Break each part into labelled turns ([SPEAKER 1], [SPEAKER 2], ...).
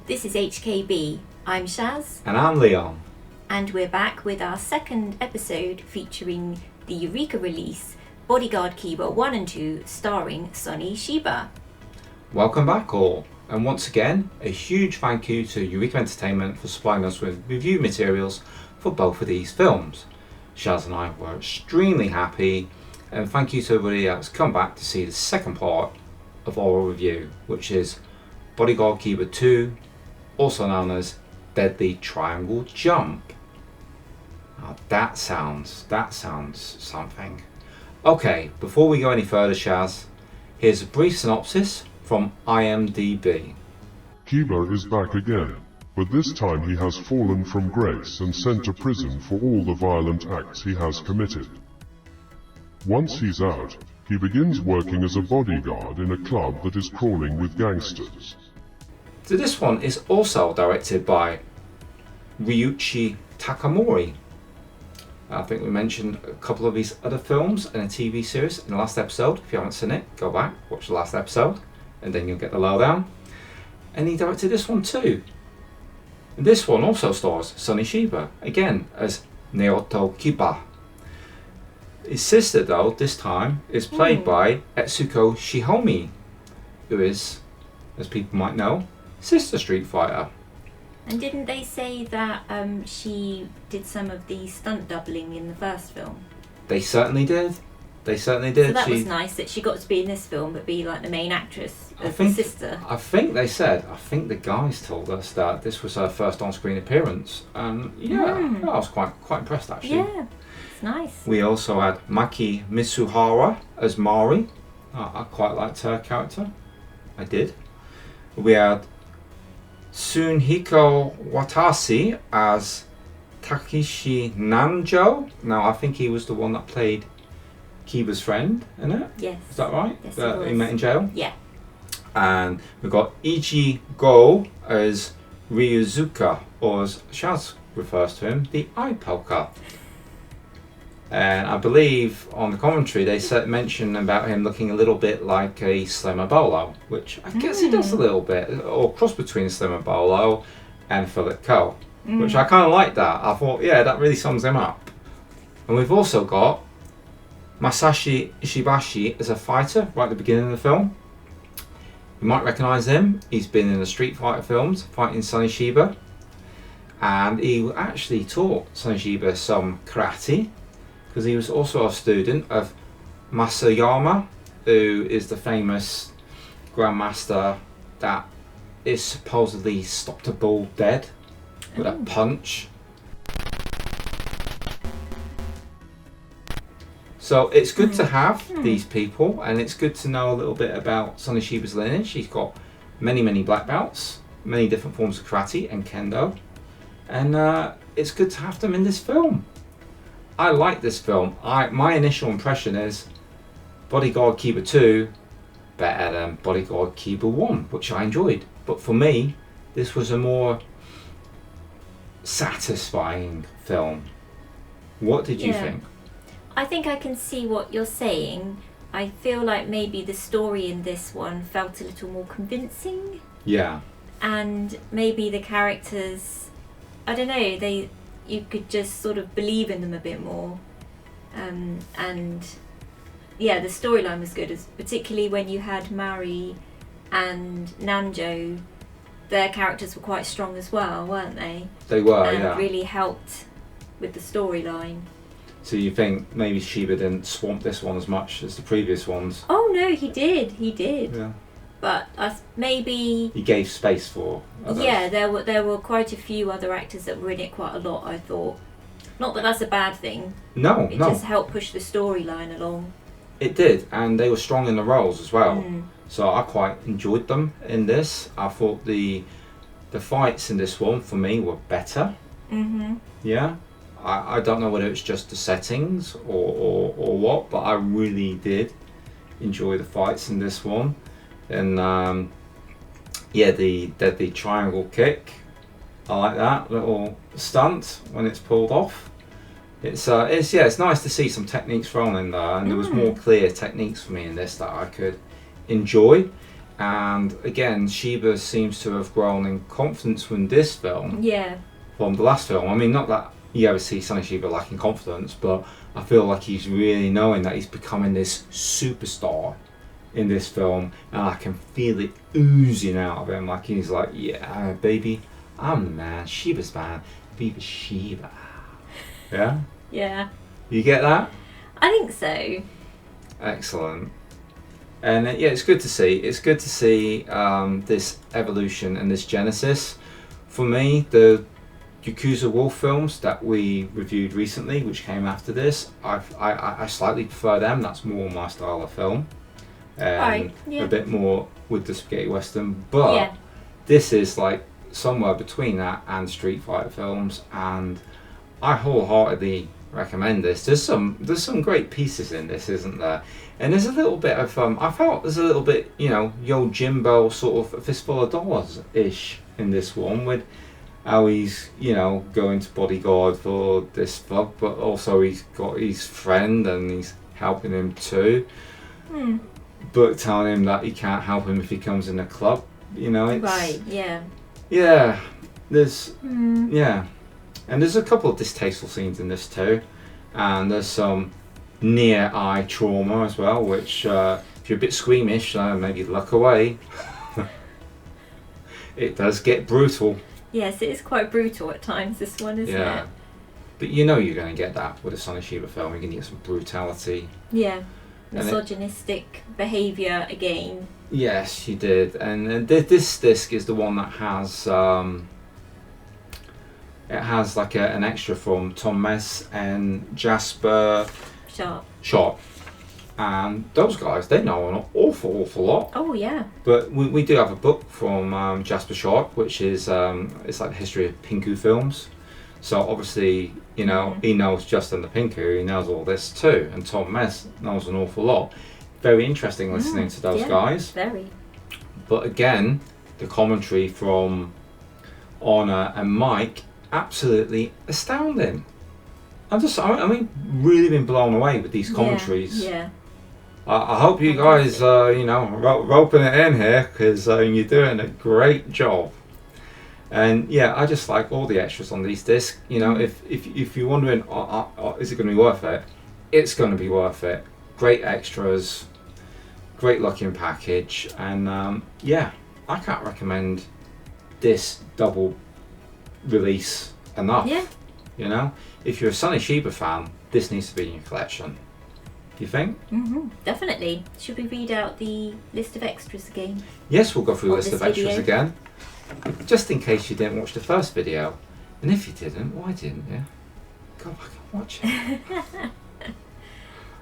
[SPEAKER 1] This is HKB. I'm Shaz.
[SPEAKER 2] And I'm Leon.
[SPEAKER 1] And we're back with our second episode featuring the Eureka release, Bodyguard Kiba 1 and 2, starring Sonny Chiba.
[SPEAKER 2] Welcome back all. And once again, a huge thank you to Eureka Entertainment for supplying us with review materials for both of these films. Shaz and I were extremely happy, and thank you to everybody that's come back to see the second part of our review, which is Bodyguard Kiba 2, also known as Deadly Triangle Jump. Now that sounds something. Okay, before we go any further, Shaz, here's a brief synopsis from IMDb.
[SPEAKER 3] Kiba is back again, but this time he has fallen from grace and sent to prison for all the violent acts he has committed. Once he's out, he begins working as a bodyguard in a club that is crawling with gangsters.
[SPEAKER 2] So this one is also directed by Ryuichi Takamori. I think we mentioned a couple of his other films and a TV series in the last episode. If you haven't seen it, go back, watch the last episode, and then you'll get the lowdown. And he directed this one too. And this one also stars Sonny Chiba, again as Ryuichi Kiba. His sister, though, this time, is played by Etsuko Shihomi, who is, as people might know, Sister Street Fighter.
[SPEAKER 1] And didn't they say that she did some of the stunt doubling in the first film?
[SPEAKER 2] They certainly did. So
[SPEAKER 1] that was nice that she got to be in this film but be like the main actress as the sister.
[SPEAKER 2] I think the guys told us that this was her first on-screen appearance. I was quite impressed actually.
[SPEAKER 1] Yeah, it's nice.
[SPEAKER 2] We also had Maki Mitsuhara as Mari. I quite liked her character. I did. We had Sunhiko Watashi as Takeshi Nanjo. Now I think he was the one that played Kiba's friend, isn't it?
[SPEAKER 1] Yes.
[SPEAKER 2] Is that right?
[SPEAKER 1] Yes,
[SPEAKER 2] That he met in jail?
[SPEAKER 1] Yeah.
[SPEAKER 2] And we've got Ichi Go as Ryuzuka, or as Shaz refers to him, the eye poker. And I believe on the commentary they mentioned about him looking a little bit like a Slimmer Bolo, which I guess he does a little bit, or cross between Slimmer Bolo and Philip Cole, which I kind of like that. I thought, yeah, that really sums him up. And we've also got Masashi Ishibashi as a fighter right at the beginning of the film. You might recognise him. He's been in the Street Fighter films fighting Sonny Chiba, and he actually taught Sonny Chiba some karate, because he was also a student of Masayama, who is the famous grandmaster that is supposedly stopped a bull dead with a punch. So it's good to have these people, and it's good to know a little bit about Sonny Chiba's lineage. He's got many black belts, many different forms of karate and kendo, and it's good to have them in this film. I like this film. My initial impression is Bodyguard Kiba 2 better than Bodyguard Kiba 1, which I enjoyed. But for me, this was a more satisfying film. What did you think?
[SPEAKER 1] I think I can see what you're saying. I feel like maybe the story in this one felt a little more convincing.
[SPEAKER 2] Yeah.
[SPEAKER 1] And maybe the characters, I don't know, you could just sort of believe in them a bit more. And yeah, the storyline was good, particularly when you had Mari and Nanjo. Their characters were quite strong as well, weren't they?
[SPEAKER 2] They were,
[SPEAKER 1] and
[SPEAKER 2] yeah.
[SPEAKER 1] Really helped with the storyline.
[SPEAKER 2] So you think maybe Chiba didn't swamp this one as much as the previous ones?
[SPEAKER 1] Oh no, he did.
[SPEAKER 2] Yeah.
[SPEAKER 1] But maybe
[SPEAKER 2] he gave space for others.
[SPEAKER 1] Yeah, there were quite a few other actors that were in it quite a lot, I thought. Not that that's a bad thing.
[SPEAKER 2] No.
[SPEAKER 1] It just helped push the storyline along.
[SPEAKER 2] It did, and they were strong in the roles as well. So I quite enjoyed them in this. I thought the fights in this one for me were better. Yeah. I don't know whether it's just the settings or what, but I really did enjoy the fights in this one. And the deadly triangle kick, I like that little stunt when it's pulled off. It's nice to see some techniques thrown in there, and there was more clear techniques for me in this that I could enjoy. And again, Chiba seems to have grown in confidence from this film,
[SPEAKER 1] Yeah.
[SPEAKER 2] from the last film. I mean, not that you ever see Sonny Chiba lacking confidence, but I feel like he's really knowing that he's becoming this superstar in this film, and I can feel it oozing out of him. Like he's like, yeah, baby, I'm the man, Shiba's man, Viva Shiba. Yeah?
[SPEAKER 1] Yeah.
[SPEAKER 2] You get that?
[SPEAKER 1] I think so.
[SPEAKER 2] Excellent. And yeah, it's good to see. It's good to see this evolution and this genesis. For me, the Yakuza Wolf films that we reviewed recently, which came after this, I slightly prefer them. That's more my style of film.
[SPEAKER 1] Right, yeah.
[SPEAKER 2] A bit more with the spaghetti western. But
[SPEAKER 1] Yeah.
[SPEAKER 2] this is like somewhere between that and Street Fighter films, and I wholeheartedly recommend this. There's some great pieces in this, isn't there? And there's a little bit of I felt there's a little bit, you know, Yojimbo sort of A Fistful of Dollars ish in this one, with how he's, you know, going to bodyguard for this fuck, but also he's got his friend and he's helping him too, but telling him that he can't help him if he comes in the club, you know. It's,
[SPEAKER 1] Right, yeah.
[SPEAKER 2] yeah, there's yeah, and there's a couple of distasteful scenes in this too, and there's some near eye trauma as well, which if you're a bit squeamish, maybe look away. It does get brutal.
[SPEAKER 1] Yes, it is quite brutal at times, this one, isn't
[SPEAKER 2] Yeah,
[SPEAKER 1] it?
[SPEAKER 2] but you know you're going to get that with a Sonny Chiba film. You're going to get some brutality.
[SPEAKER 1] Yeah.
[SPEAKER 2] And
[SPEAKER 1] Misogynistic behaviour again.
[SPEAKER 2] Yes, you did. And this disc is the one that has it has like an extra from Tom Mess and Jasper
[SPEAKER 1] Sharp.
[SPEAKER 2] And those guys, they know an awful lot.
[SPEAKER 1] Oh, yeah.
[SPEAKER 2] But we do have a book from Jasper Sharp, which is it's like the history of Pinku films. So obviously, you know, he knows Justin the Pinku, he knows all this too, and Tom Mess knows an awful lot. Very interesting listening to those guys.
[SPEAKER 1] Very.
[SPEAKER 2] But again, the commentary from Honor and Mike, absolutely astounding. I mean, really been blown away with these commentaries.
[SPEAKER 1] Yeah.
[SPEAKER 2] I hope you guys, you know, roping it in here, because you're doing a great job. And yeah, I just like all the extras on these discs. You know, if you're wondering, is it going to be worth it? It's going to be worth it. Great extras, great looking package, and yeah, I can't recommend this double release enough.
[SPEAKER 1] Yeah.
[SPEAKER 2] You know, if you're a Sonny Chiba fan, this needs to be in your collection. Do you think?
[SPEAKER 1] Definitely. Should we read out the list of extras again?
[SPEAKER 2] Yes, we'll go through the
[SPEAKER 1] Of
[SPEAKER 2] list
[SPEAKER 1] this
[SPEAKER 2] of extras
[SPEAKER 1] video.
[SPEAKER 2] again. Just in case you didn't watch the first video. And if you didn't, why didn't you? Go back and watch it.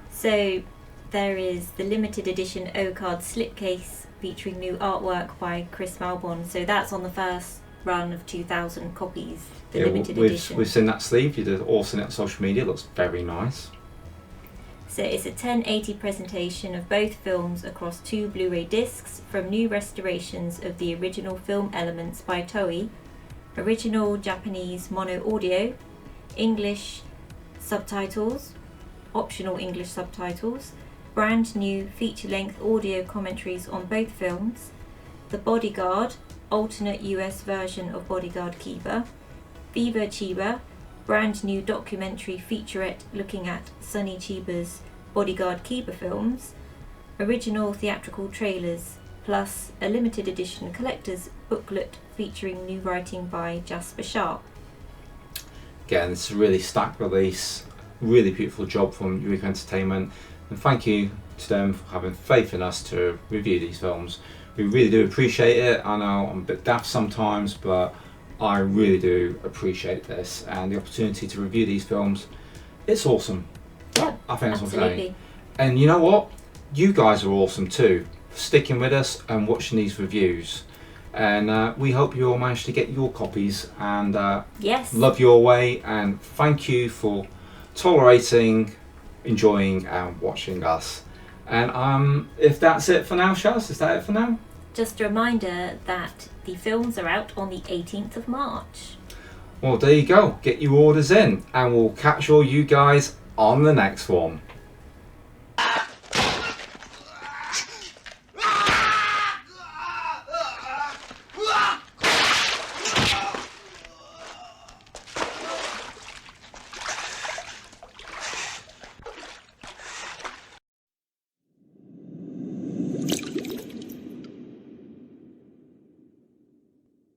[SPEAKER 1] So there is the limited edition O-Card slipcase featuring new artwork by Chris Malbon. So that's on the first run of 2,000 copies. The limited edition.
[SPEAKER 2] We've seen that sleeve. You've all seen it on social media. It looks very nice.
[SPEAKER 1] So it's a 1080 presentation of both films across 2 Blu-ray discs from new restorations of the original film elements by Toei, original Japanese mono audio, English subtitles, optional English subtitles, brand new feature-length audio commentaries on both films, The Bodyguard, alternate US version of Bodyguard Kiba, Viva Chiba, brand new documentary featurette looking at Sonny Chiba's Bodyguard Kiba films, original theatrical trailers, plus a limited edition collector's booklet featuring new writing by Jasper Sharp.
[SPEAKER 2] Again, it's a really stacked release. Really beautiful job from Eureka Entertainment. And thank you to them for having faith in us to review these films. We really do appreciate it. I know I'm a bit daft sometimes, but I really do appreciate this and the opportunity to review these films. It's awesome.
[SPEAKER 1] Yeah,
[SPEAKER 2] I think that's what I'm
[SPEAKER 1] absolutely.
[SPEAKER 2] saying. And you know what? You guys are awesome too, for sticking with us and watching these reviews. And we hope you all manage to get your copies and
[SPEAKER 1] Yes.
[SPEAKER 2] love your way. And thank you for tolerating, enjoying, and watching us. And if that's it for now, Shaz, is that it for now?
[SPEAKER 1] Just a reminder that the films are out on the 18th of March.
[SPEAKER 2] Well, there you go. Get your orders in, and we'll catch all you guys on the next one.